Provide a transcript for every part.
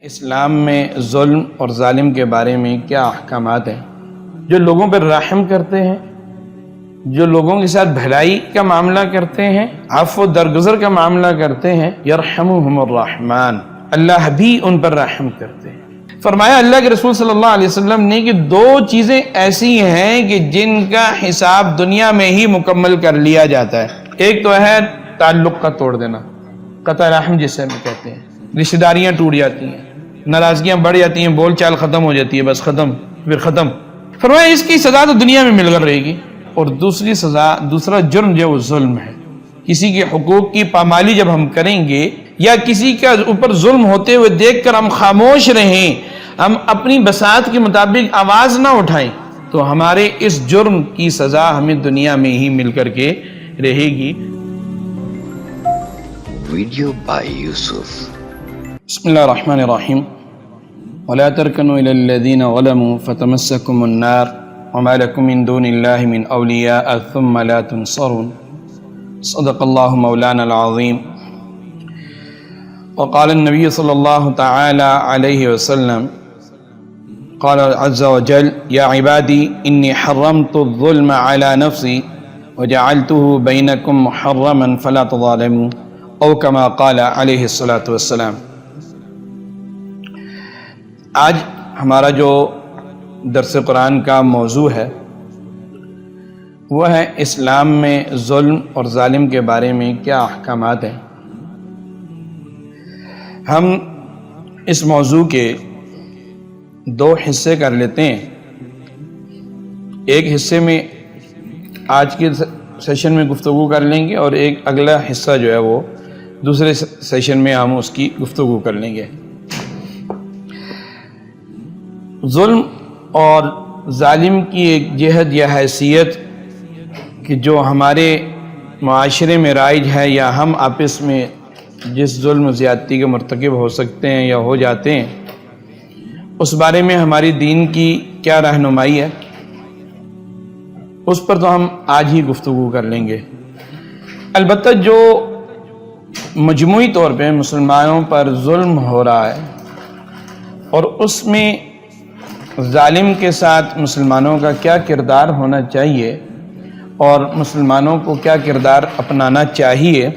اسلام میں ظلم اور ظالم کے بارے میں کیا احکامات ہیں؟ جو لوگوں پر رحم کرتے ہیں، جو لوگوں کے ساتھ بھلائی کا معاملہ کرتے ہیں، عفو و درگزر کا معاملہ کرتے ہیں، یرحمہم الرحمن، اللہ بھی ان پر رحم کرتے ہیں۔ فرمایا اللہ کے رسول صلی اللہ علیہ وسلم نے کہ دو چیزیں ایسی ہیں کہ جن کا حساب دنیا میں ہی مکمل کر لیا جاتا ہے۔ ایک تو ہے تعلق کا توڑ دینا، قطع رحم جسے ہم کہتے ہیں، رشتہ داریاں ٹوٹ جاتی ہیں، ناراضگیاں بڑھ جاتی ہیں، بول چال ختم ہو جاتی ہے، بس ختم، پھر ختم۔ فرمایا اس کی سزا تو دنیا میں مل کر رہے گی، اور دوسرا جرم جو وہ ظلم ہے۔ کسی کے حقوق کی پامالی جب ہم کریں گے یا کسی کا اوپر ظلم ہوتے ہوئے دیکھ کر ہم خاموش رہیں، ہم اپنی بساط کے مطابق آواز نہ اٹھائیں، تو ہمارے اس جرم کی سزا ہمیں دنیا میں ہی مل کر کے رہے گی۔ ویڈیو بائی یوسف۔ بسم اللہ الرحمن الرحیم۔ ولا ترکنوا الی الذین ظلموا فتمسکم النار وما لکم من دون اللہ من اولیاء ثم لا تنصرون۔ صدق اللہ مولانا العظیم۔ وقال النبی صلی اللہ تعالی علیہ وسلم، قال عز وجل یا عبادی انی حرمت الظلم علی نفسی وجعلته بینکم محرما فلا تظالموا، او کما قال علیہ الصلاۃ والسلام۔ آج ہمارا جو درس قرآن کا موضوع ہے وہ ہے اسلام میں ظلم اور ظالم کے بارے میں کیا احکامات ہیں۔ ہم اس موضوع کے دو حصے کر لیتے ہیں۔ ایک حصے میں آج کے سیشن میں گفتگو کر لیں گے، اور ایک اگلا حصہ جو ہے وہ دوسرے سیشن میں ہم اس کی گفتگو کر لیں گے۔ ظلم اور ظالم کی ایک جہت یا حیثیت کہ جو ہمارے معاشرے میں رائج ہے، یا ہم آپس میں جس ظلم و زیادتی کے مرتکب ہو سکتے ہیں یا ہو جاتے ہیں، اس بارے میں ہماری دین کی کیا رہنمائی ہے، اس پر تو ہم آج ہی گفتگو کر لیں گے۔ البتہ جو مجموعی طور پہ مسلمانوں پر ظلم ہو رہا ہے، اور اس میں ظالم کے ساتھ مسلمانوں کا کیا کردار ہونا چاہیے اور مسلمانوں کو کیا کردار اپنانا چاہیے،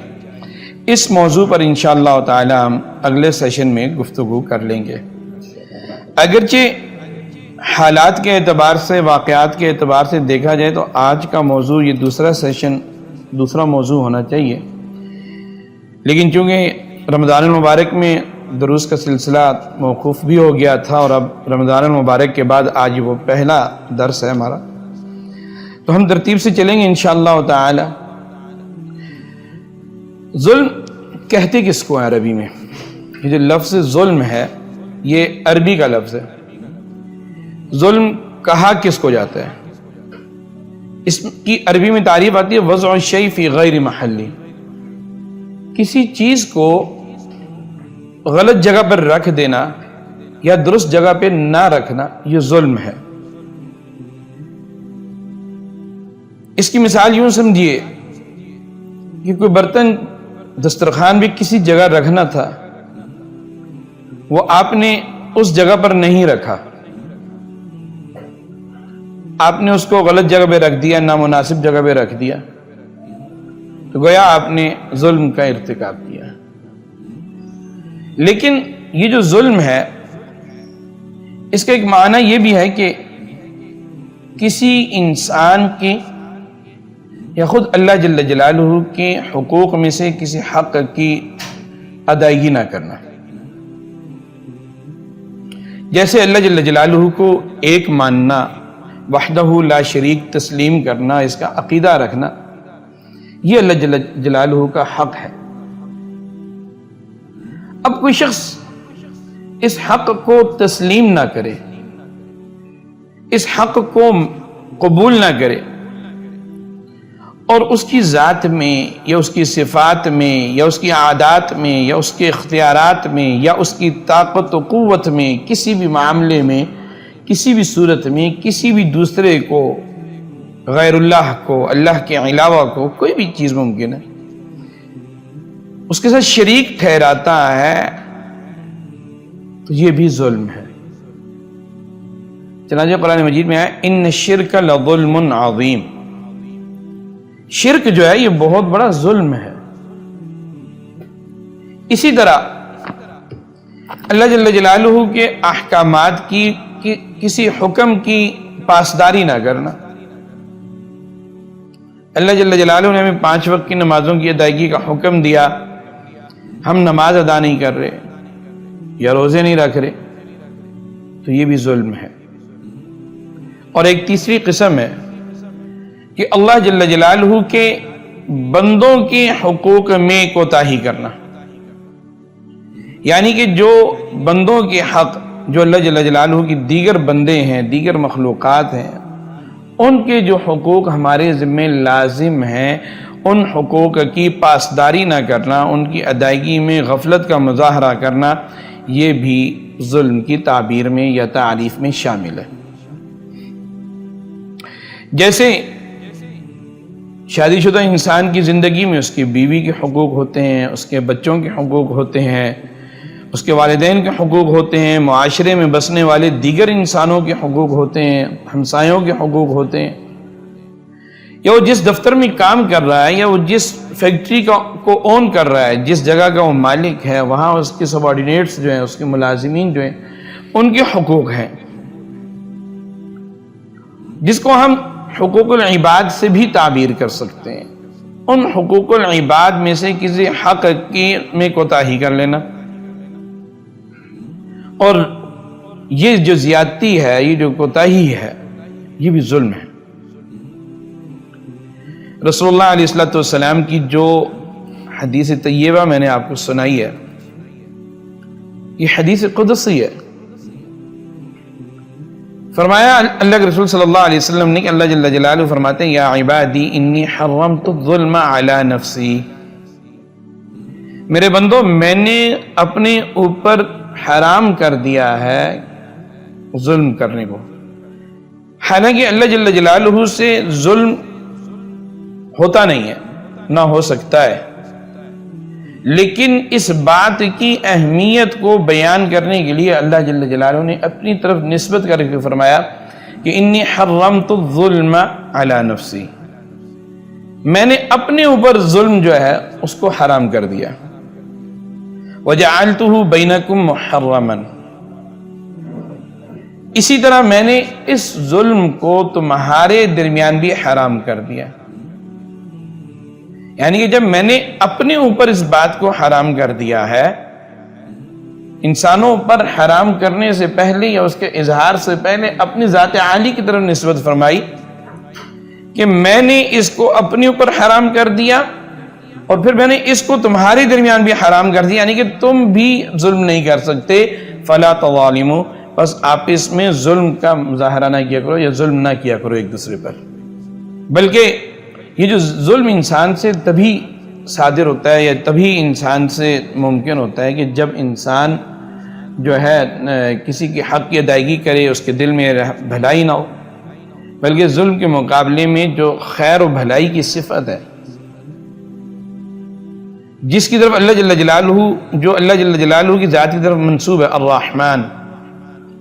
اس موضوع پر انشاءاللہ تعالی ہم اگلے سیشن میں گفتگو کر لیں گے۔ اگرچہ حالات کے اعتبار سے، واقعات کے اعتبار سے دیکھا جائے تو آج کا موضوع یہ دوسرا موضوع ہونا چاہیے، لیکن چونکہ رمضان المبارک میں دروس کا سلسلہ موقوف بھی ہو گیا تھا، اور اب رمضان المبارک کے بعد آج وہ پہلا درس ہے ہمارا، تو ہم ترتیب سے چلیں گے انشاءاللہ تعالی۔ ظلم کہتے کس کو ہے عربی میں؟ یہ جو لفظ ظلم ہے یہ عربی کا لفظ ہے۔ ظلم کہا کس کو جاتا ہے؟ اس کی عربی میں تعریف آتی ہے وضع الشیء فی غیر محلی، کسی چیز کو غلط جگہ پر رکھ دینا یا درست جگہ پہ نہ رکھنا، یہ ظلم ہے۔ اس کی مثال یوں سمجھیے کہ کوئی برتن دسترخوان بھی کسی جگہ رکھنا تھا، وہ آپ نے اس جگہ پر نہیں رکھا، آپ نے اس کو غلط جگہ پہ رکھ دیا، نامناسب جگہ پہ رکھ دیا، تو گویا آپ نے ظلم کا ارتکاب کیا۔ لیکن یہ جو ظلم ہے اس کا ایک معنی یہ بھی ہے کہ کسی انسان کے یا خود اللہ جل جلالہ کے حقوق میں سے کسی حق کی ادائیگی نہ کرنا۔ جیسے اللہ جل جلالہ کو ایک ماننا، وحدہ لا شریک تسلیم کرنا، اس کا عقیدہ رکھنا، یہ اللہ جل جلالہ کا حق ہے۔ اب کوئی شخص اس حق کو تسلیم نہ کرے، اس حق کو قبول نہ کرے، اور اس کی ذات میں یا اس کی صفات میں یا اس کی عادات میں یا اس کے اختیارات میں یا اس کی طاقت و قوت میں، کسی بھی معاملے میں، کسی بھی صورت میں، کسی بھی دوسرے کو، غیر اللہ کو، اللہ کے علاوہ کو، کوئی بھی چیز ممکن ہے، اس کے ساتھ شریک ٹھہراتا ہے، تو یہ بھی ظلم ہے۔ چنانچہ قرآن مجید میں آیا ان الشرک لظلم عظیم، شرک جو ہے یہ بہت بڑا ظلم ہے۔ اسی طرح اللہ جل جلالہ کے احکامات کی کسی حکم کی پاسداری نہ کرنا۔ اللہ جل جلالہ نے ہمیں 5 وقت کی نمازوں کی ادائیگی کا حکم دیا، ہم نماز ادا نہیں کر رہے یا روزے نہیں رکھ رہے، تو یہ بھی ظلم ہے۔ اور ایک تیسری قسم ہے کہ اللہ جل جلالہ کے بندوں کے حقوق میں کوتاہی کرنا، یعنی کہ جو بندوں کے حق جو اللہ جل جلالہ کی دیگر بندے ہیں، دیگر مخلوقات ہیں، ان کے جو حقوق ہمارے ذمہ لازم ہیں، ان حقوق کی پاسداری نہ کرنا، ان کی ادائیگی میں غفلت کا مظاہرہ کرنا، یہ بھی ظلم کی تعبیر میں یا تعریف میں شامل ہے۔ جیسے شادی شدہ انسان کی زندگی میں اس کی بیوی کے حقوق ہوتے ہیں، اس کے بچوں کے حقوق ہوتے ہیں، اس کے والدین کے حقوق ہوتے ہیں، معاشرے میں بسنے والے دیگر انسانوں کے حقوق ہوتے ہیں، ہمسایوں کے حقوق ہوتے ہیں، یا وہ جس دفتر میں کام کر رہا ہے یا وہ جس فیکٹری کو اون کر رہا ہے، جس جگہ کا وہ مالک ہے، وہاں اس کے سب آرڈینیٹس جو ہیں، اس کے ملازمین جو ہیں، ان کے حقوق ہیں، جس کو ہم حقوق العباد سے بھی تعبیر کر سکتے ہیں۔ ان حقوق العباد میں سے کسی حق میں کوتاہی کر لینا، اور یہ جو زیادتی ہے، یہ جو کوتاہی ہے، یہ بھی ظلم ہے۔ رسول اللہ علیہ السلام کی جو حدیث طیبہ میں نے آپ کو سنائی ہے، یہ حدیث قدسی ہے۔ فرمایا اللہ کے رسول صلی اللہ علیہ وسلم نے کہ اللہ جل جلالہ فرماتے ہیں یا عبادی انی حرمت الظلم علی نفسی، میرے بندو میں نے اپنے اوپر حرام کر دیا ہے ظلم کرنے کو۔ حالانکہ اللہ جل جلالہ سے ظلم ہوتا نہیں ہے، نہ ہو سکتا ہے، لیکن اس بات کی اہمیت کو بیان کرنے کے لیے اللہ جل جلالہ نے اپنی طرف نسبت کر کے فرمایا کہ انی حرمت الظلم علی نفسی، میں نے اپنے اوپر ظلم جو ہے اس کو حرام کر دیا۔ وَجَعَلْتُهُ بَيْنَكُمْ مُحَرَّمًا، اسی طرح میں نے اس ظلم کو تمہارے درمیان بھی حرام کر دیا۔ یعنی کہ جب میں نے اپنے اوپر اس بات کو حرام کر دیا ہے، انسانوں پر حرام کرنے سے پہلے یا اس کے اظہار سے پہلے اپنی ذات عالی کی طرف نسبت فرمائی کہ میں نے اس کو اپنے اوپر حرام کر دیا، اور پھر میں نے اس کو تمہارے درمیان بھی حرام کر دیا، یعنی کہ تم بھی ظلم نہیں کر سکتے، فلا تظالموا، بس آپس میں ظلم کا مظاہرہ نہ کیا کرو یا ظلم نہ کیا کرو ایک دوسرے پر۔ بلکہ یہ جو ظلم انسان سے تبھی صادر ہوتا ہے یا تبھی انسان سے ممکن ہوتا ہے کہ جب انسان جو ہے کسی کے حق کی ادائیگی کرے، اس کے دل میں بھلائی نہ ہو، بلکہ ظلم کے مقابلے میں جو خیر و بھلائی کی صفت ہے، جس کی طرف اللہ جل جلالہ جو اللہ جل جلالہ کی ذات کی طرف منسوب ہے، الرحمن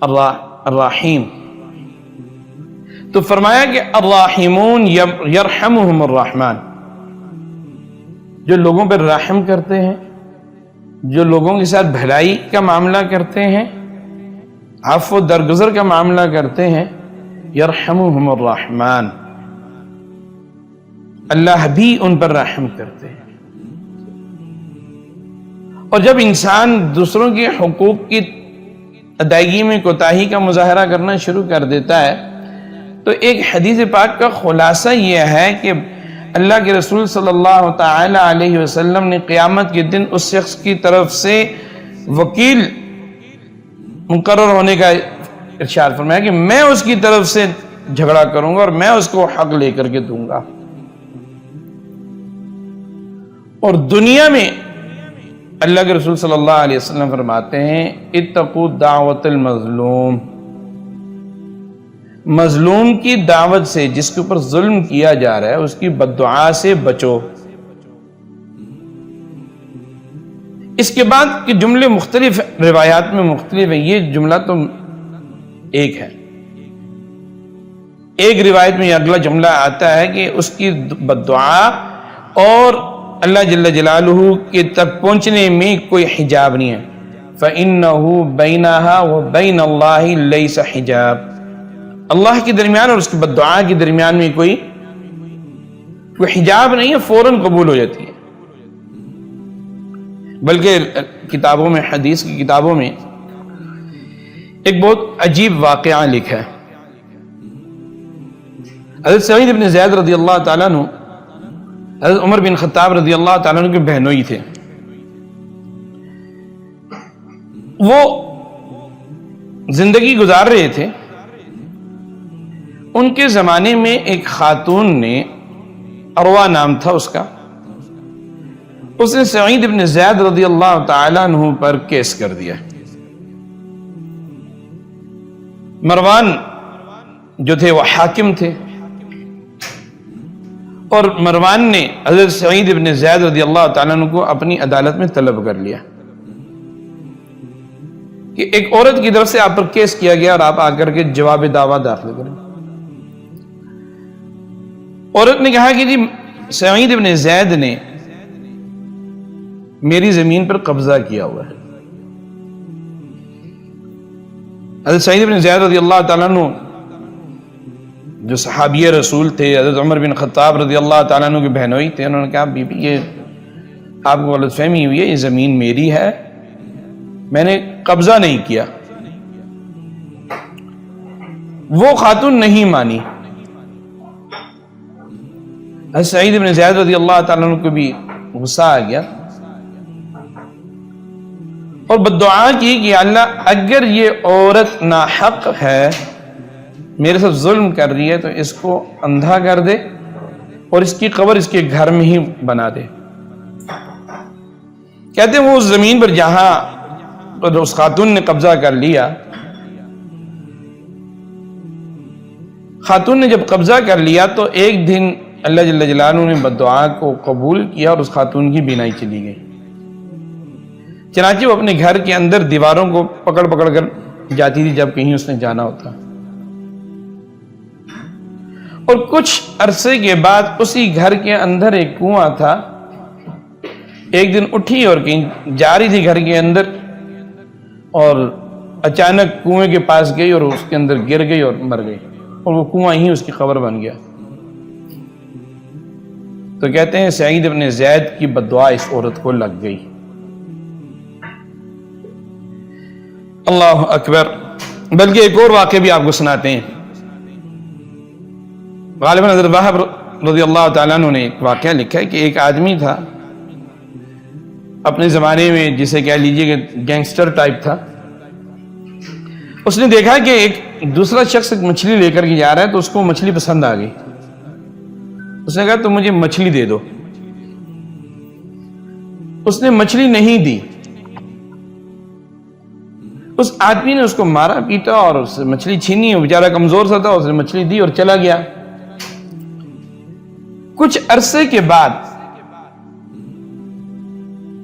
الرحیم، تو فرمایا کہ الراحمون یرحمہم الرحمن، جو لوگوں پر رحم کرتے ہیں، جو لوگوں کے ساتھ بھلائی کا معاملہ کرتے ہیں، عفو درگزر کا معاملہ کرتے ہیں، یرحمہم الرحمن، اللہ بھی ان پر رحم کرتے ہیں۔ اور جب انسان دوسروں کے حقوق کی ادائیگی میں کوتاہی کا مظاہرہ کرنا شروع کر دیتا ہے، تو ایک حدیث پاک کا خلاصہ یہ ہے کہ اللہ کے رسول صلی اللہ تعالی علیہ وسلم نے قیامت کے دن اس شخص کی طرف سے وکیل مقرر ہونے کا ارشاد فرمایا کہ میں اس کی طرف سے جھگڑا کروں گا اور میں اس کو حق لے کر کے دوں گا۔ اور دنیا میں اللہ کے رسول صلی اللہ علیہ وسلم فرماتے ہیں اتقوا دعوت المظلوم، مظلوم کی دعوت سے، جس کے اوپر ظلم کیا جا رہا ہے اس کی بددعا سے بچو۔ اس کے بعد کے جملے مختلف روایات میں مختلف ہیں، یہ جملہ تو ایک ہے۔ ایک روایت میں یہ اگلا جملہ آتا ہے کہ اس کی بددعا اور اللہ جل جلالہ کے تک پہنچنے میں کوئی حجاب نہیں ہے۔ فَإِنَّهُ بَيْنَهَا وَبَيْنَ اللَّهِ لَيْسَ حِجَاب، اللہ کے درمیان اور اس کی بددعا کے درمیان میں کوئی حجاب نہیں ہے، فوراً قبول ہو جاتی ہے۔ بلکہ کتابوں میں، حدیث کی کتابوں میں ایک بہت عجیب واقعہ لکھا ہے۔ حضرت سعید بن زید رضی اللہ تعالیٰ عنہ حضرت عمر بن خطاب رضی اللہ تعالیٰ عنہ کے بہنوئی تھے۔ وہ زندگی گزار رہے تھے، ان کے زمانے میں ایک خاتون نے، عروہ نام تھا اس کا، اس نے سعید بن زید رضی اللہ تعالیٰ عنہ پر کیس کر دیا۔ مروان جو تھے وہ حاکم تھے، اور مروان نے حضرت سعید بن زید رضی اللہ تعالیٰ عنہ کو اپنی عدالت میں طلب کر لیا کہ ایک عورت کی طرف سے آپ پر کیس کیا گیا اور آپ آ کر کے جواب دعویٰ داخل کریں۔ عورت نے کہا کہ جی سعید بن زید نے میری زمین پر قبضہ کیا ہوا ہے۔ حضرت سعید بن زید رضی اللہ تعالیٰ عنہ جو صحابی رسول تھے، حضرت عمر بن خطاب رضی اللہ تعالیٰ عنہ کے بہنوئی تھے، انہوں نے کہا بی بی یہ آپ کو غلط فہمی ہوئی ہے، یہ زمین میری ہے، میں نے قبضہ نہیں کیا۔ وہ خاتون نہیں مانی۔ حضرت سعید بن زید رضی اللہ تعالیٰ عنہ کو بھی غصہ آ گیا اور بددعا کی کہ اللہ اگر یہ عورت ناحق ہے، میرے ساتھ ظلم کر رہی ہے، تو اس کو اندھا کر دے اور اس کی قبر اس کے گھر میں ہی بنا دے۔ کہتے ہیں وہ اس زمین پر جہاں اس خاتون نے قبضہ کر لیا، خاتون نے جب قبضہ کر لیا تو ایک دن اللہ جل جلالہ نے بددعا کو قبول کیا اور اس خاتون کی بینائی چلی گئی۔ چنانچہ وہ اپنے گھر کے اندر دیواروں کو پکڑ پکڑ کر جاتی تھی جب کہیں اس نے جانا ہوتا، اور کچھ عرصے کے بعد اسی گھر کے اندر ایک کنواں تھا۔ ایک دن اٹھی اور کہیں جا رہی تھی گھر کے اندر، اور اچانک کنویں کے پاس گئی اور اس کے اندر گر گئی اور مر گئی، اور وہ کنواں ہی اس کی قبر بن گیا۔ تو کہتے ہیں سعید بن زید کی بددعا اس عورت کو لگ گئی۔ اللہ اکبر۔ بلکہ ایک اور واقعہ بھی آپ کو سناتے ہیں۔ غالباً حضرت وہب رضی اللہ تعالیٰ عنہ نے ایک واقعہ لکھا ہے کہ ایک آدمی تھا اپنے زمانے میں، جسے کہہ لیجیے کہ گینگسٹر ٹائپ تھا۔ اس نے دیکھا کہ ایک دوسرا شخص ایک مچھلی لے کر کے جا رہا ہے، تو اس کو مچھلی پسند آ گئی۔ اس نے کہا تو مجھے مچھلی دے دو۔ اس نے مچھلی نہیں دی، اس آدمی نے اس کو مارا پیٹا اور اس سے مچھلی چھینی، بیچارہ کمزور سا تھا، اس نے مچھلی دی اور چلا گیا۔ کچھ عرصے کے بعد،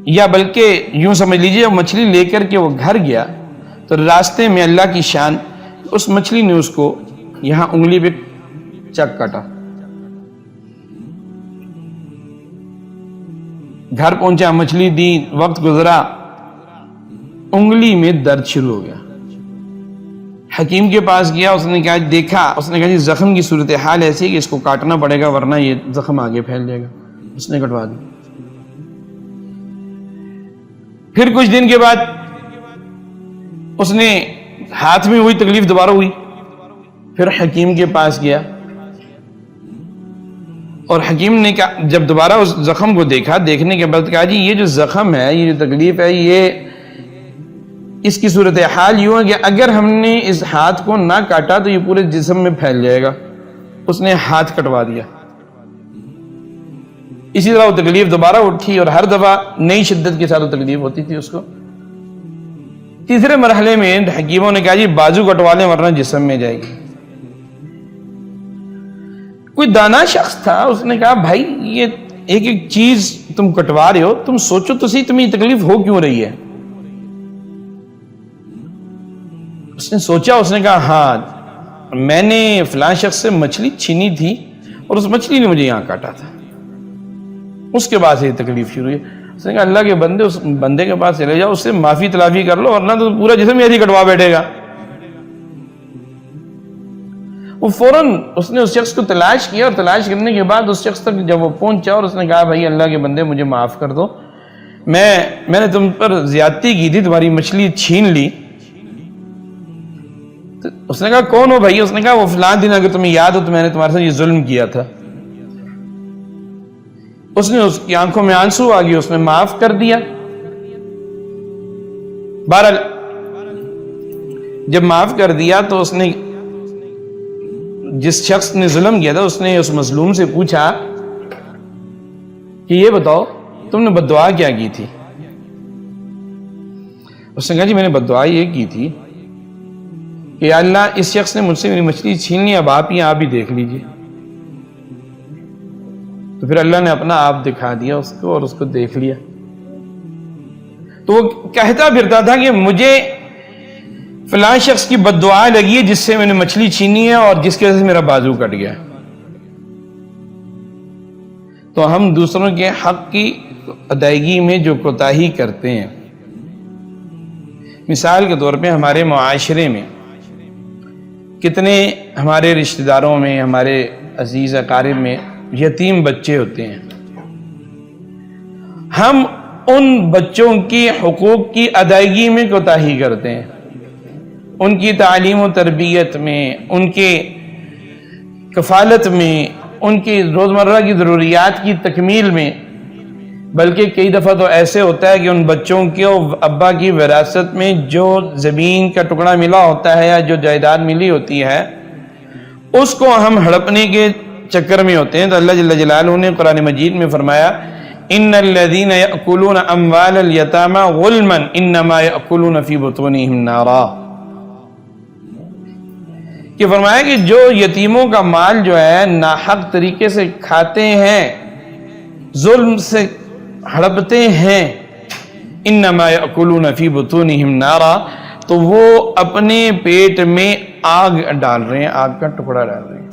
یا بلکہ یوں سمجھ لیجیے مچھلی لے کر کے وہ گھر گیا تو راستے میں اللہ کی شان، اس مچھلی نے اس کو یہاں انگلی پہ چک کاٹا۔ گھر پہنچا، مچھلی دی، وقت گزرا، انگلی میں درد شروع ہو گیا۔ حکیم کے پاس گیا، اس نے کہا دیکھا، اس نے کہا جی زخم کی صورتحال ایسی ہے کہ اس کو کاٹنا پڑے گا ورنہ یہ زخم آگے پھیل جائے گا۔ اس نے کٹوا دی۔ پھر کچھ دن کے بعد اس نے ہاتھ میں ہوئی تکلیف دوبارہ ہوئی، پھر حکیم کے پاس گیا اور حکیم نے کہا، جب دوبارہ اس زخم کو دیکھا، دیکھنے کے بعد کہا جی یہ جو زخم ہے، یہ جو تکلیف ہے، یہ اس کی صورتحال یوں ہے کہ اگر ہم نے اس ہاتھ کو نہ کاٹا تو یہ پورے جسم میں پھیل جائے گا۔ اس نے ہاتھ کٹوا دیا۔ اسی طرح وہ تکلیف دوبارہ اٹھی اور ہر دفعہ نئی شدت کے ساتھ وہ تکلیف ہوتی تھی اس کو۔ تیسرے مرحلے میں حکیموں نے کہا جی بازو کٹوا لیں ورنہ جسم میں جائے گی۔ کوئی دانا شخص تھا، اس نے کہا بھائی یہ ایک ایک چیز تم کٹوا رہے ہو، تم سوچو تو صحیح تمہیں تکلیف ہو کیوں رہی ہے۔ اس نے سوچا، اس نے کہا ہاں میں نے فلاں شخص سے مچھلی چھینی تھی اور اس مچھلی نے مجھے یہاں کاٹا تھا، اس کے بعد سے یہ تکلیف شروع ہوئی۔ اس نے کہا اللہ کے بندے، اس بندے کے پاس چلے جاؤ، اس سے معافی تلافی کر لو، ورنہ تو پورا جسم ایسے ہی کٹوا بیٹھے گا۔ وہ فوراً اس نے اس شخص کو تلاش کیا، اور تلاش کرنے کے بعد اس شخص تک جب وہ پہنچا اور اس نے کہا بھائی اللہ کے بندے مجھے معاف کر دو، میں نے تم پر زیادتی کی تھی، تمہاری مچھلی چھین لی۔ تو اس نے کہا کون ہو بھائی؟ اس نے کہا وہ فلاں دن اگر تمہیں یاد ہو تو میں نے تمہارے ساتھ یہ ظلم کیا تھا۔ اس نے اس کی آنکھوں میں آنسو آ گئے، اس نے معاف کر دیا۔ بہرحال جب معاف کر دیا تو اس نے، جس شخص نے ظلم کیا تھا، اس نے اس مظلوم سے پوچھا کہ یہ بتاؤ تم نے بد دعا کیا کی تھی؟ اس نے کہا جی میں نے بد دعا یہ کی تھی کہ یا اللہ اس شخص نے مجھ سے میری مچھلی چھین لی، اب آپ ہی دیکھ لیجئے۔ تو پھر اللہ نے اپنا آپ دکھا دیا اس کو اور اس کو دیکھ لیا۔ تو وہ کہتا پھرتا تھا کہ مجھے فلاں شخص کی بد دعا لگی ہے جس سے میں نے مچھلی چھینی ہے اور جس کی وجہ سے میرا بازو کٹ گیا۔ تو ہم دوسروں کے حق کی ادائیگی میں جو کوتاہی کرتے ہیں، مثال کے طور پہ ہمارے معاشرے میں کتنے ہمارے رشتہ داروں میں، ہمارے عزیز اقارب میں یتیم بچے ہوتے ہیں، ہم ان بچوں کی حقوق کی ادائیگی میں کوتاہی کرتے ہیں، ان کی تعلیم و تربیت میں، ان کے کفالت میں، ان کی روزمرہ کی ضروریات کی تکمیل میں۔ بلکہ کئی دفعہ تو ایسے ہوتا ہے کہ ان بچوں کو ابا کی وراثت میں جو زمین کا ٹکڑا ملا ہوتا ہے یا جو جائیداد ملی ہوتی ہے اس کو ہم ہڑپنے کے چکر میں ہوتے ہیں۔ تو اللہ جل جلالہ نے قرآن مجید میں فرمایا ان الذین یأکلون اموال الیتامی ظلما انما یأکلون فی بطونہم نارا، کہ فرمایا کہ جو یتیموں کا مال جو ہے ناحق طریقے سے کھاتے ہیں، ظلم سے ہڑپتے ہیں، انما یأکلون فی بطونہم نارا، تو وہ اپنے پیٹ میں آگ ڈال رہے ہیں، آگ کا ٹکڑا ڈال رہے ہیں۔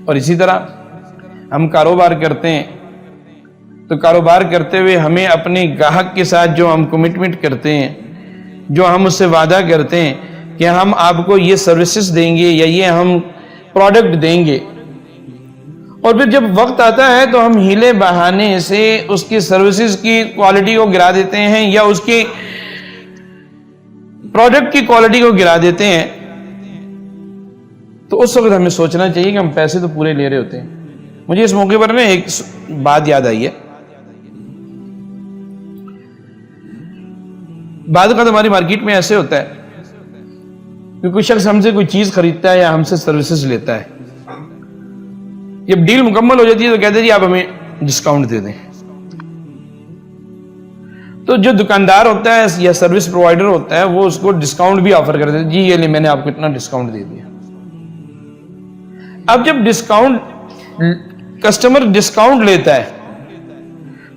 اور اسی طرح ہم کاروبار کرتے ہیں تو کاروبار کرتے ہوئے ہمیں اپنے گاہک کے ساتھ جو ہم کمٹمنٹ کرتے ہیں، جو ہم اس سے وعدہ کرتے ہیں کہ ہم آپ کو یہ سروسز دیں گے یا یہ ہم پروڈکٹ دیں گے، اور پھر جب وقت آتا ہے تو ہم ہیلے بہانے سے اس کی سروسز کی کوالٹی کو گرا دیتے ہیں یا اس کی پروڈکٹ کی کوالٹی کو گرا دیتے ہیں۔ تو اس وقت ہمیں سوچنا چاہیے کہ ہم پیسے تو پورے لے رہے ہوتے ہیں۔ مجھے اس موقع پر ایک بات یاد آئی ہے۔ بعض اوقات ہماری مارکیٹ میں ایسے ہوتا ہے کہ کوئی شخص ہم سے کوئی چیز خریدتا ہے یا ہم سے سروسز لیتا ہے، جب ڈیل مکمل ہو جاتی ہے تو کہتے ہیں جی آپ ہمیں ڈسکاؤنٹ دے دیں۔ تو جو دکاندار ہوتا ہے یا سروس پرووائڈر ہوتا ہے وہ اس کو ڈسکاؤنٹ بھی آفر کر دیتا ہے، جی یہ لیں میں نے آپ کو اتنا ڈسکاؤنٹ دے دیا۔ اب جب کسٹمر ڈسکاؤنٹ لیتا ہے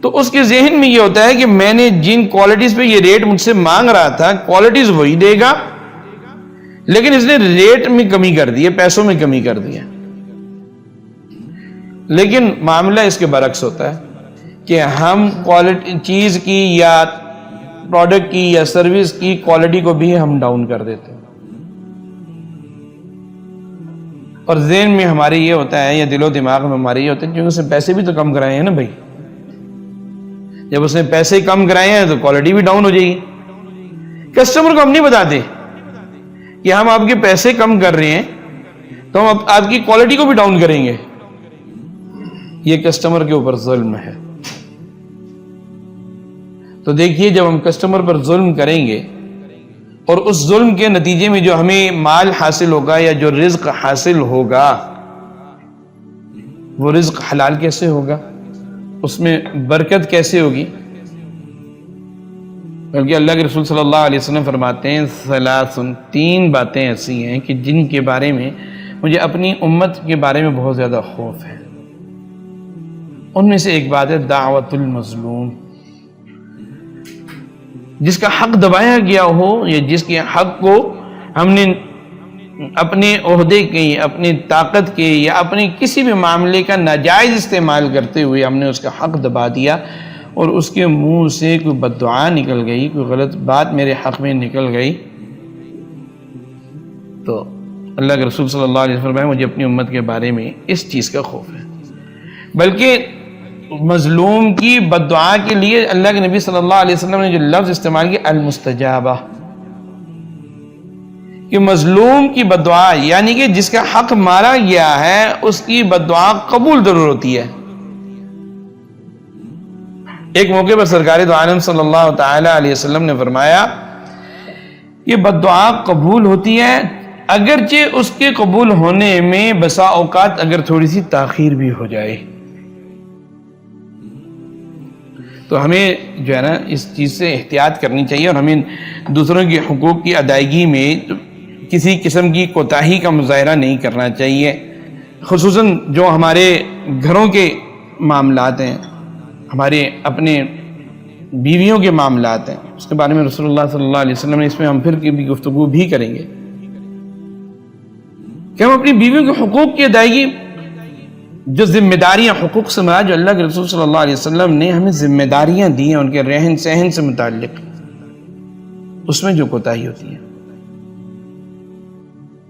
تو اس کے ذہن میں یہ ہوتا ہے کہ میں نے جن کوالٹیز پہ یہ ریٹ مجھ سے مانگ رہا تھا کوالٹیز وہی دے گا، لیکن اس نے ریٹ میں کمی کر دی ہے، پیسوں میں کمی کر دی ہے۔ لیکن معاملہ اس کے برعکس ہوتا ہے کہ ہم کوالٹی چیز کی یا پروڈکٹ کی یا سروس کی کوالٹی کو بھی ہم ڈاؤن کر دیتے ہیں، اور ذہن میں ہمارے یہ ہوتا ہے یا دل و دماغ میں ہمارے یہ ہوتا ہے کیونکہ اس نے پیسے بھی تو کم کرائے ہیں نا بھائی، جب اس نے پیسے کم کرائے ہیں تو کوالٹی بھی ڈاؤن ہو جائے گی۔ کسٹمر کو ہم نہیں بتاتے کہ ہم آپ کے پیسے کم کر رہے ہیں تو ہم آپ کی کوالٹی کو بھی ڈاؤن کریں گے، یہ کسٹمر کے اوپر ظلم ہے۔ تو دیکھیے جب ہم کسٹمر پر ظلم کریں گے اور اس ظلم کے نتیجے میں جو ہمیں مال حاصل ہوگا یا جو رزق حاصل ہوگا وہ رزق حلال کیسے ہوگا، اس میں برکت کیسے ہوگی؟ بلکہ اللہ کے رسول صلی اللہ علیہ وسلم فرماتے ہیں تین باتیں ایسی ہیں کہ جن کے بارے میں مجھے اپنی امت کے بارے میں بہت زیادہ خوف ہے۔ ان میں سے ایک بات ہے دعوت المظلوم، جس کا حق دبایا گیا ہو یا جس کے حق کو ہم نے اپنے عہدے کے، اپنی طاقت کے یا اپنے کسی بھی معاملے کا ناجائز استعمال کرتے ہوئے ہم نے اس کا حق دبا دیا اور اس کے منہ سے کوئی بد دعا نکل گئی، کوئی غلط بات میرے حق میں نکل گئی، تو اللہ کے رسول صلی اللہ علیہ وسلم فرمایا مجھے اپنی امت کے بارے میں اس چیز کا خوف ہے۔ بلکہ مظلوم کی بد دعا کے لیے اللہ کے نبی صلی اللہ علیہ وسلم نے جو لفظ استعمال کیا المستجابہ، کہ مظلوم کی بد دعا یعنی کہ جس کا حق مارا گیا ہے اس کی بد دعا قبول ضرور ہوتی ہے۔ ایک موقع پر سرکار دو عالم صلی اللہ تعالی علیہ وسلم نے فرمایا یہ بد دعا قبول ہوتی ہے اگرچہ اس کے قبول ہونے میں بسا اوقات اگر تھوڑی سی تاخیر بھی ہو جائے۔ تو ہمیں جو ہے نا اس چیز سے احتیاط کرنی چاہیے اور ہمیں دوسروں کے حقوق کی ادائیگی میں کسی قسم کی کوتاہی کا مظاہرہ نہیں کرنا چاہیے، خصوصاً جو ہمارے گھروں کے معاملات ہیں، ہمارے اپنے بیویوں کے معاملات ہیں، اس کے بارے میں رسول اللہ صلی اللہ علیہ وسلم نے اس میں ہم پھر کی بھی گفتگو بھی کریں گے کہ ہم اپنی بیویوں کے حقوق کی ادائیگی، جو ذمہ داریاں، حقوق سے مراد جو اللہ کے رسول صلی اللہ علیہ وسلم نے ہمیں ذمہ داریاں دی ہیں ان کے رہن سہن سے متعلق، اس میں جو کوتاہی ہوتی ہے،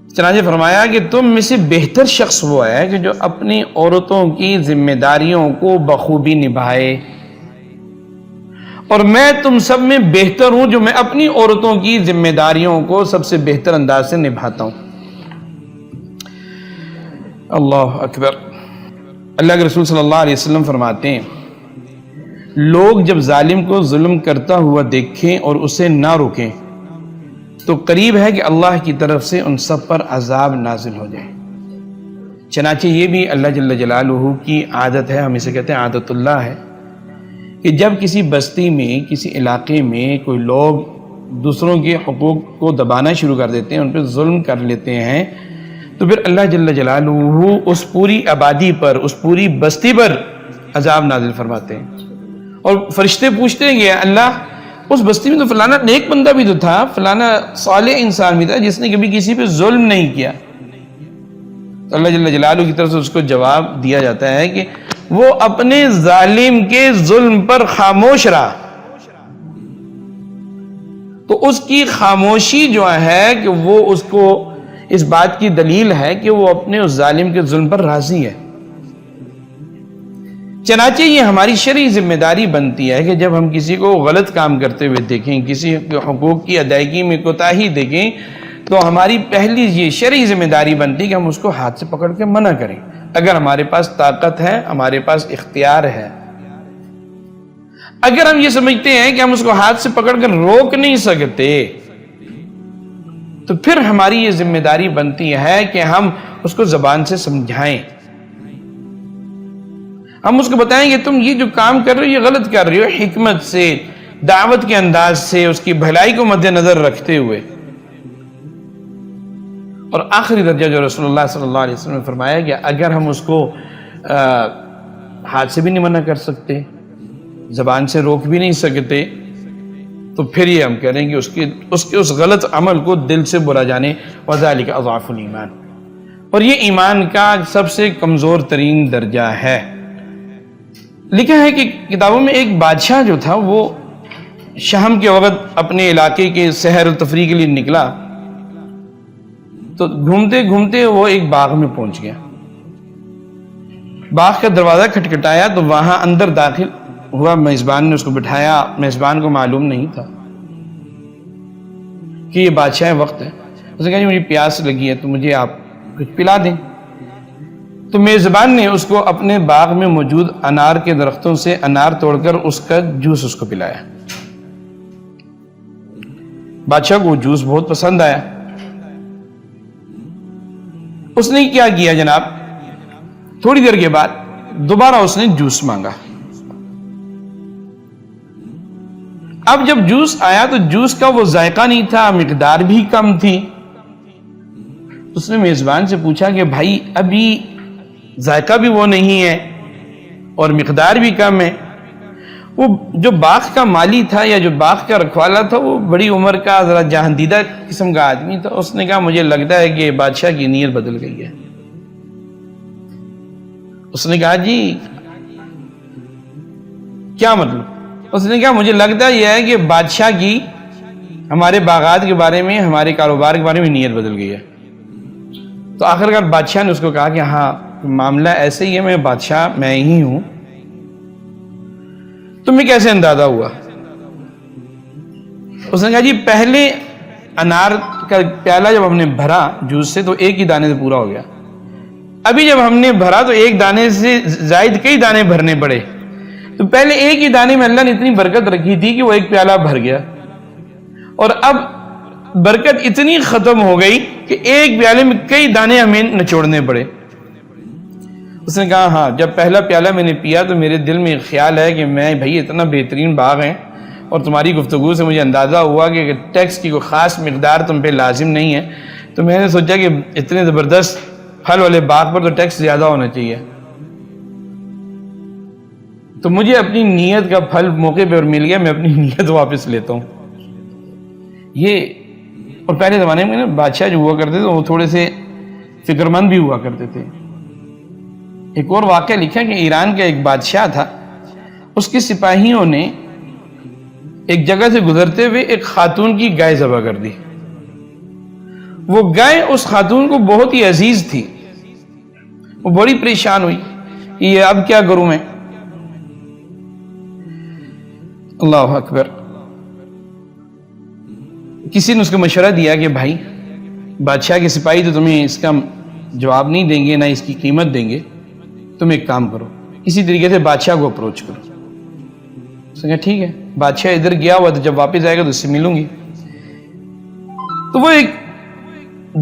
چنانچہ فرمایا کہ تم میں سے بہتر شخص وہ ہے کہ جو اپنی عورتوں کی ذمہ داریوں کو بخوبی نبھائے، اور میں تم سب میں بہتر ہوں جو میں اپنی عورتوں کی ذمہ داریوں کو سب سے بہتر انداز سے نبھاتا ہوں۔ اللہ اکبر۔ اللہ کے رسول صلی اللہ علیہ وسلم فرماتے ہیں لوگ جب ظالم کو ظلم کرتا ہوا دیکھیں اور اسے نہ روکیں تو قریب ہے کہ اللہ کی طرف سے ان سب پر عذاب نازل ہو جائے۔ چنانچہ یہ بھی اللہ جل جلالہ کی عادت ہے، ہم اسے کہتے ہیں عادت اللہ ہے، کہ جب کسی بستی میں، کسی علاقے میں کوئی لوگ دوسروں کے حقوق کو دبانا شروع کر دیتے ہیں، ان پہ ظلم کر لیتے ہیں، تو پھر اللہ جل جلالہ اس پوری آبادی پر، اس پوری بستی پر عذاب نازل فرماتے ہیں، اور فرشتے پوچھتے ہیں کہ اللہ اس بستی میں تو فلانا نیک بندہ بھی تو تھا، فلانا صالح انسان بھی تھا جس نے کبھی کسی پہ ظلم نہیں کیا، تو اللہ جل جلالہ کی طرف سے اس کو جواب دیا جاتا ہے کہ وہ اپنے ظالم کے ظلم پر خاموش رہا، تو اس کی خاموشی جو ہے کہ وہ اس کو اس بات کی دلیل ہے کہ وہ اپنے اس ظالم کے ظلم پر راضی ہے۔ چنانچہ یہ ہماری شرعی ذمہ داری بنتی ہے کہ جب ہم کسی کو غلط کام کرتے ہوئے دیکھیں، کسی کے حقوق کی ادائیگی میں کوتاہی دیکھیں، تو ہماری پہلی یہ شرعی ذمہ داری بنتی ہے کہ ہم اس کو ہاتھ سے پکڑ کے منع کریں، اگر ہمارے پاس طاقت ہے، ہمارے پاس اختیار ہے۔ اگر ہم یہ سمجھتے ہیں کہ ہم اس کو ہاتھ سے پکڑ کر روک نہیں سکتے، تو پھر ہماری یہ ذمہ داری بنتی ہے کہ ہم اس کو زبان سے سمجھائیں، ہم اس کو بتائیں کہ تم یہ جو کام کر رہے ہو یہ غلط کر رہے ہو، حکمت سے، دعوت کے انداز سے، اس کی بھلائی کو مد نظر رکھتے ہوئے۔ اور آخری درجہ جو رسول اللہ صلی اللہ علیہ وسلم نے فرمایا کہ اگر ہم اس کو ہاتھ سے بھی نہیں منع کر سکتے، زبان سے روک بھی نہیں سکتے، تو پھر یہ ہم کہہ رہے ہیں کہ اس کے اس غلط عمل کو دل سے برا جانے، وذالک اضعف الایمان، اور یہ ایمان کا سب سے کمزور ترین درجہ ہے۔ لکھا ہے کہ کتابوں میں ایک بادشاہ جو تھا وہ شام کے وقت اپنے علاقے کے سحر و تفریح کے لیے نکلا، تو گھومتے گھومتے وہ ایک باغ میں پہنچ گیا، باغ کا دروازہ کھٹکھٹایا تو وہاں اندر داخل ہوا، میزبان نے اس کو بٹھایا، میزبان کو معلوم نہیں تھا کہ یہ بادشاہ وقت ہے، اس نے کہا جی مجھے پیاس لگی ہے تو مجھے آپ کچھ پلا دیں، تو میزبان نے اس کو اپنے باغ میں موجود انار کے درختوں سے انار توڑ کر اس کا جوس اس کو پلایا۔ بادشاہ کو وہ جوس بہت پسند آیا، اس نے کیا کیا جناب، تھوڑی دیر کے بعد دوبارہ اس نے جوس مانگا۔ اب جب جوس آیا تو جوس کا وہ ذائقہ نہیں تھا، مقدار بھی کم تھی، اس نے میزبان سے پوچھا کہ بھائی ابھی ذائقہ بھی وہ نہیں ہے اور مقدار بھی کم ہے. وہ جو باغ کا مالی تھا یا جو باغ کا رکھوالا تھا وہ بڑی عمر کا ذرا جہاندیدہ قسم کا آدمی تھا. اس نے کہا مجھے لگتا ہے کہ بادشاہ کی نیت بدل گئی ہے. اس نے کہا جی کیا مطلب؟ اس نے کہا مجھے لگتا یہ ہے کہ بادشاہ کی ہمارے باغات کے بارے میں، ہمارے کاروبار کے بارے میں نیت بدل گئی ہے. تو آخرکار بادشاہ نے اس کو کہا کہ ہاں معاملہ ایسے ہی ہے، میں بادشاہ میں ہی ہوں. تمہیں کیسے اندازہ ہوا؟ اس نے کہا جی پہلے انار کا پیالہ جب ہم نے بھرا جوس سے تو ایک ہی دانے سے پورا ہو گیا. ابھی جب ہم نے بھرا تو ایک دانے سے زائد کئی دانے بھرنے پڑے. تو پہلے ایک ہی دانے میں اللہ نے اتنی برکت رکھی تھی کہ وہ ایک پیالہ بھر گیا، اور اب برکت اتنی ختم ہو گئی کہ ایک پیالے میں کئی دانے ہمیں نچوڑنے پڑے. اس نے کہا ہاں جب پہلا پیالہ میں نے پیا تو میرے دل میں خیال ہے کہ میں بھائی اتنا بہترین باغ ہے، اور تمہاری گفتگو سے مجھے اندازہ ہوا کہ ٹیکس کی کوئی خاص مقدار تم پہ لازم نہیں ہے، تو میں نے سوچا کہ اتنے زبردست پھل والے باغ پر تو ٹیکس زیادہ ہونا چاہیے، تو مجھے اپنی نیت کا پھل موقع پہ مل گیا، میں اپنی نیت واپس لیتا ہوں. یہ اور پہلے زمانے میں نا بادشاہ جو ہوا کرتے تھے وہ تھوڑے سے فکر مند بھی ہوا کرتے تھے. ایک اور واقعہ لکھا کہ ایران کا ایک بادشاہ تھا، اس کے سپاہیوں نے ایک جگہ سے گزرتے ہوئے ایک خاتون کی گائے ذبح کر دی. وہ گائے اس خاتون کو بہت ہی عزیز تھی. وہ بڑی پریشان ہوئی کہ یہ اب کیا کروں میں. اللہ اکبر. کسی نے اس کو مشورہ دیا کہ بھائی بادشاہ کے سپاہی تو تمہیں اس کا جواب نہیں دیں گے، نہ اس کی قیمت دیں گے، تم ایک کام کرو کسی طریقے سے بادشاہ کو اپروچ کرو. اس نے کہا ٹھیک ہے. بادشاہ ادھر گیا ہوا تو جب واپس آئے گا تو اس سے ملوں گی. تو وہ ایک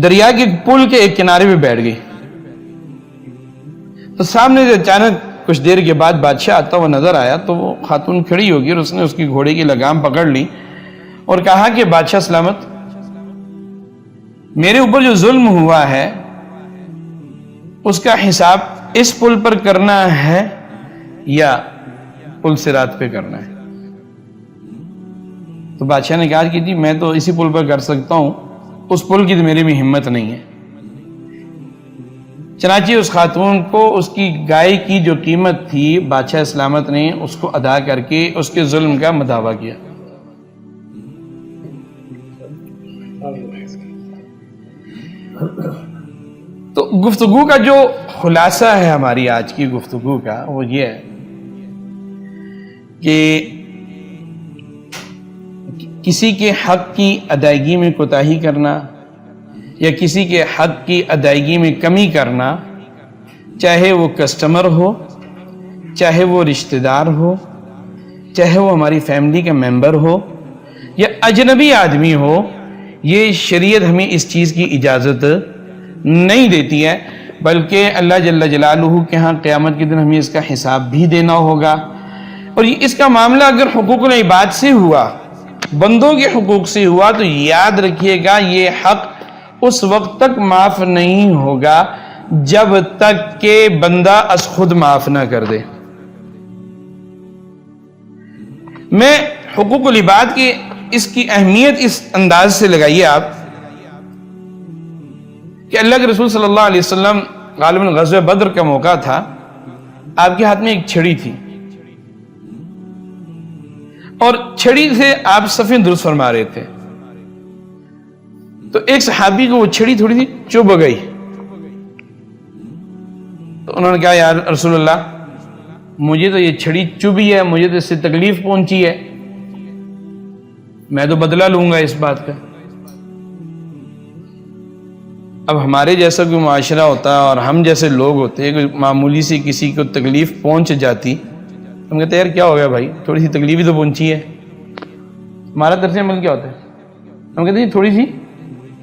دریا کے پل کے ایک کنارے پہ بیٹھ گئی. تو سامنے سے اچانک کچھ دیر کے بعد بادشاہ آتا ہوا نظر آیا تو وہ خاتون کھڑی ہوگی اور اس نے اس کی گھوڑے کی لگام پکڑ لی اور کہا کہ بادشاہ سلامت، میرے اوپر جو ظلم ہوا ہے اس کا حساب اس پل پر کرنا ہے یا پل صراط پہ کرنا ہے؟ تو بادشاہ نے کہا کہ جی میں تو اسی پل پر کر سکتا ہوں، اس پل کی تو میرے میں ہمت نہیں ہے. چنانچہ اس خاتون کو اس کی گائے کی جو قیمت تھی بادشاہ سلامت نے اس کو ادا کر کے اس کے ظلم کا مداوع کیا. تو گفتگو کا جو خلاصہ ہے ہماری آج کی گفتگو کا وہ یہ ہے کہ کسی کے حق کی ادائیگی میں کوتاہی کرنا یا کسی کے حق کی ادائیگی میں کمی کرنا، چاہے وہ کسٹمر ہو، چاہے وہ رشتہ دار ہو، چاہے وہ ہماری فیملی کا ممبر ہو یا اجنبی آدمی ہو، یہ شریعت ہمیں اس چیز کی اجازت نہیں دیتی ہے، بلکہ اللہ جل جلالہ کے ہاں قیامت کے دن ہمیں اس کا حساب بھی دینا ہوگا. اور اس کا معاملہ اگر حقوق العباد سے ہوا، بندوں کے حقوق سے ہوا، تو یاد رکھیے گا یہ حق اس وقت تک معاف نہیں ہوگا جب تک کہ بندہ از خود معاف نہ کر دے. میں حقوق العباد کی اس کی اہمیت اس انداز سے لگائیے آپ کہ اللہ کے رسول صلی اللہ علیہ وسلم غالباً غزوہ بدر کا موقع تھا، آپ کے ہاتھ میں ایک چھڑی تھی اور چھڑی سے آپ صفیں درست فرما رہے تھے. تو ایک صحابی کو وہ چھڑی تھوڑی سی چبھ گئی. تو انہوں نے کہا یا رسول اللہ مجھے تو یہ چھڑی چبھی ہے، مجھے تو اس سے تکلیف پہنچی ہے، میں تو بدلہ لوں گا اس بات کا. اب ہمارے جیسا کوئی معاشرہ ہوتا اور ہم جیسے لوگ ہوتے، کوئی معمولی سی کسی کو تکلیف پہنچ جاتی، ہم کہتے ہیں یار کیا ہو گیا بھائی، تھوڑی سی تکلیف ہی تو پہنچی ہے. ہمارا طرز عمل کیا ہوتا ہے؟ ہم کہتے ہیں تھوڑی سی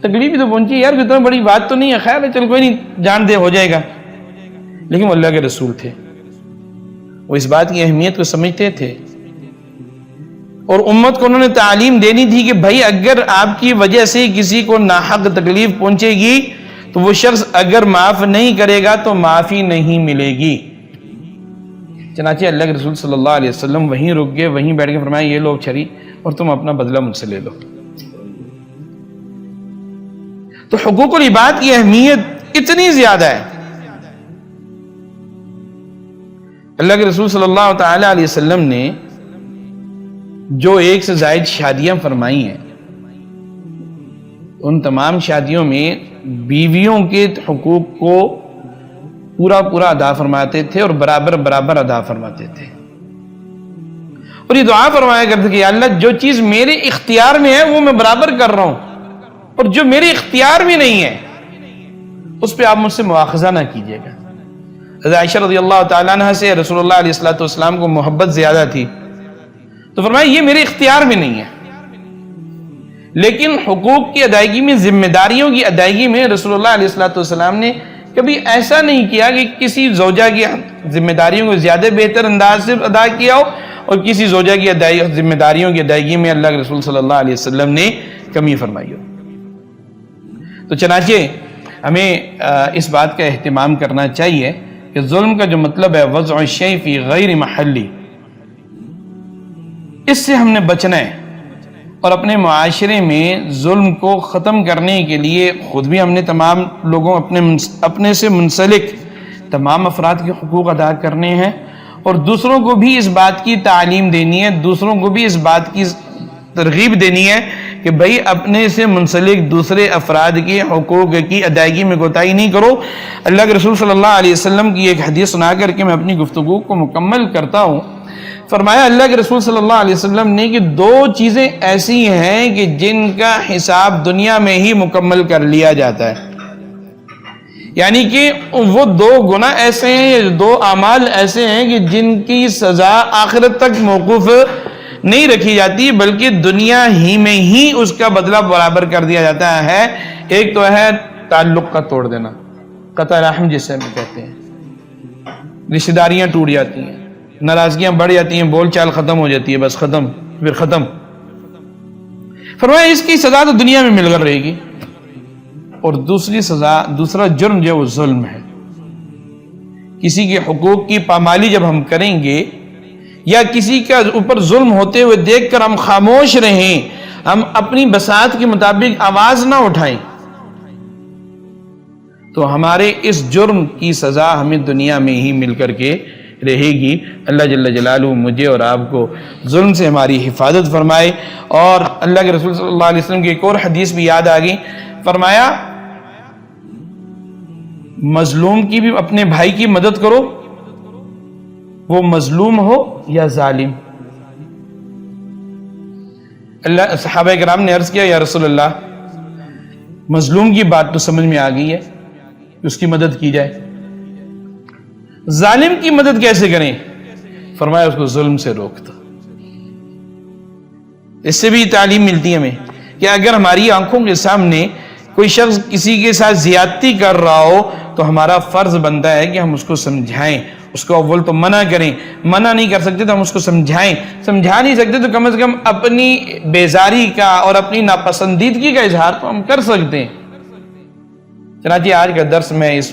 تکلیف ہی تو پہنچی ہے یار، اتنا بڑی بات تو نہیں ہے، خیر ہے چل کوئی نہیں، جان دے ہو جائے گا. لیکن وہ اللہ کے رسول تھے، وہ اس بات کی اہمیت کو سمجھتے تھے اور امت کو انہوں نے تعلیم دینی تھی کہ بھائی اگر آپ کی وجہ سے کسی کو ناحق تکلیف پہنچے گی تو وہ شخص اگر معاف نہیں کرے گا تو معافی نہیں ملے گی، چنانچہ اللہ کے رسول صلی اللہ علیہ وسلم وہیں رک گئے، وہیں بیٹھ کے فرمایا یہ لو چھری اور تم اپنا بدلہ مجھ سے لے لو۔ تو حقوق العباد کی اہمیت اتنی زیادہ ہے۔ اللہ کے رسول صلی اللہ تعالی علیہ وسلم نے جو 1 سے زائد شادیاں فرمائی ہیں، ان تمام شادیوں میں بیویوں کے حقوق کو پورا ادا فرماتے تھے اور برابر ادا فرماتے تھے، اور یہ دعا فرمایا کرتے کہ یا اللہ جو چیز میرے اختیار میں ہے وہ میں برابر کر رہا ہوں، اور جو میرے اختیار میں نہیں ہے اس پہ آپ مجھ سے مواخذہ نہ کیجیے گا۔ حضرت عائشہ رضی اللہ تعالیٰ عنہ سے رسول اللہ علیہ السلام کو محبت زیادہ تھی، تو فرمایا یہ میرے اختیار میں نہیں ہے، لیکن حقوق کی ادائیگی میں، ذمہ داریوں کی ادائیگی میں رسول اللہ علیہ السلام نے کبھی ایسا نہیں کیا کہ کسی زوجہ کی ذمہ داریوں کو زیادہ بہتر انداز سے ادا کیا ہو اور کسی زوجہ کی ذمہ داریوں کی ادائیگی میں اللہ کے رسول صلی اللہ علیہ وسلم نے کمی فرمائی ہو۔ تو چنانچہ ہمیں اس بات کا اہتمام کرنا چاہیے کہ ظلم کا جو مطلب ہے وضع الشیء فی غیر محلی، اس سے ہم نے بچنا ہے، اور اپنے معاشرے میں ظلم کو ختم کرنے کے لیے خود بھی ہم نے تمام لوگوں اپنے سے منسلک تمام افراد کے حقوق ادا کرنے ہیں، اور دوسروں کو بھی اس بات کی تعلیم دینی ہے، دوسروں کو بھی اس بات کی ترغیب دینی ہے کہ بھئی اپنے سے منسلک دوسرے افراد کے حقوق کی ادائیگی میں کوتاہی نہیں کرو۔ اللہ کے رسول صلی اللہ علیہ وسلم کی ایک حدیث سنا کر کے میں اپنی گفتگو کو مکمل کرتا ہوں۔ فرمایا اللہ کے رسول صلی اللہ علیہ وسلم نے کہ 2 چیزیں ایسی ہیں کہ جن کا حساب دنیا میں ہی مکمل کر لیا جاتا ہے، یعنی کہ وہ 2 گناہ ایسے ہیں، 2 اعمال ایسے ہیں کہ جن کی سزا آخرت تک موقوف نہیں رکھی جاتی، بلکہ دنیا ہی میں ہی اس کا بدلہ برابر کر دیا جاتا ہے۔ ایک تو ہے تعلق کا توڑ دینا، قطع رحم جسے ہم کہتے ہیں، رشتہ داریاں ٹوٹ جاتی ہیں، ناراضگیاں بڑھ جاتی ہیں، بول چال ختم ہو جاتی ہے، بس ختم، پھر ختم۔ فرمایا اس کی سزا تو دنیا میں مل کر رہے گی، اور دوسرا جرم جو ہے وہ ظلم ہے۔ کسی کے حقوق کی پامالی جب ہم کریں گے یا کسی کے اوپر ظلم ہوتے ہوئے دیکھ کر ہم خاموش رہیں، ہم اپنی بساط کے مطابق آواز نہ اٹھائیں، تو ہمارے اس جرم کی سزا ہمیں دنیا میں ہی مل کر کے رہے گی۔ اللہ جل جلالہ مجھے اور آپ کو ظلم سے ہماری حفاظت فرمائے۔ اور اللہ کے رسول صلی اللہ علیہ وسلم کی ایک اور حدیث بھی یاد آ گئی، فرمایا مظلوم کی بھی اپنے بھائی کی مدد کرو، وہ مظلوم ہو یا ظالم۔ اللہ صحابہ کرام نے عرض کیا یا رسول اللہ مظلوم کی بات تو سمجھ میں آ گئی ہے کہ اس کی مدد کی جائے، ظالم کی مدد کیسے کریں؟ فرمایا اس کو ظلم سے روک دو۔ اس سے بھی تعلیم ملتی ہے ہمیں کہ اگر ہماری آنکھوں کے سامنے کوئی شخص کسی کے ساتھ زیادتی کر رہا ہو تو ہمارا فرض بنتا ہے کہ ہم اس کو سمجھائیں، اس کو اول تو منع کریں، منع نہیں کر سکتے تو ہم اس کو سمجھائیں، سمجھا نہیں سکتے تو کم از کم اپنی بیزاری کا اور اپنی ناپسندیدگی کا اظہار تو ہم کر سکتے ہیں۔ چنانچہ آج کا درس میں اس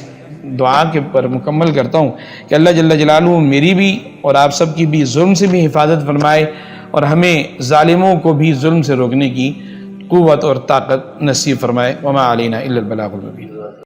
دعا کے پر مکمل کرتا ہوں کہ اللہ جل جلالہ میری بھی اور آپ سب کی بھی ظلم سے بھی حفاظت فرمائے، اور ہمیں ظالموں کو بھی ظلم سے روکنے کی قوت اور طاقت نصیب فرمائے۔ وما علینا الا البلاغ المبین۔